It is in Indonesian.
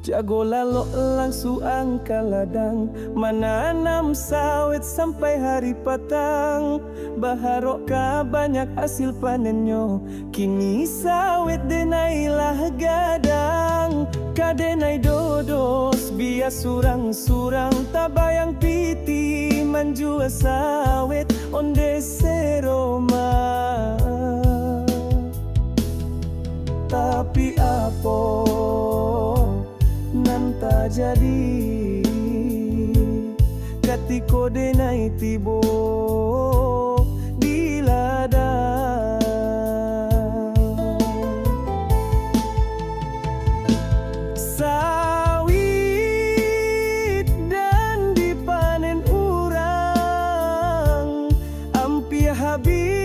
Jago lalok langsung angka ladang, menanam sawit sampai hari patang. Baharok ka banyak hasil panennya, kini sawit denailah gadang. Kadenai dodos bias surang-surang, tabayang piti manjua sawit onde seroma. Tapi apa nanta jadi katiko denai tibo di ladang. Sawit dan dipanen urang, ampia habis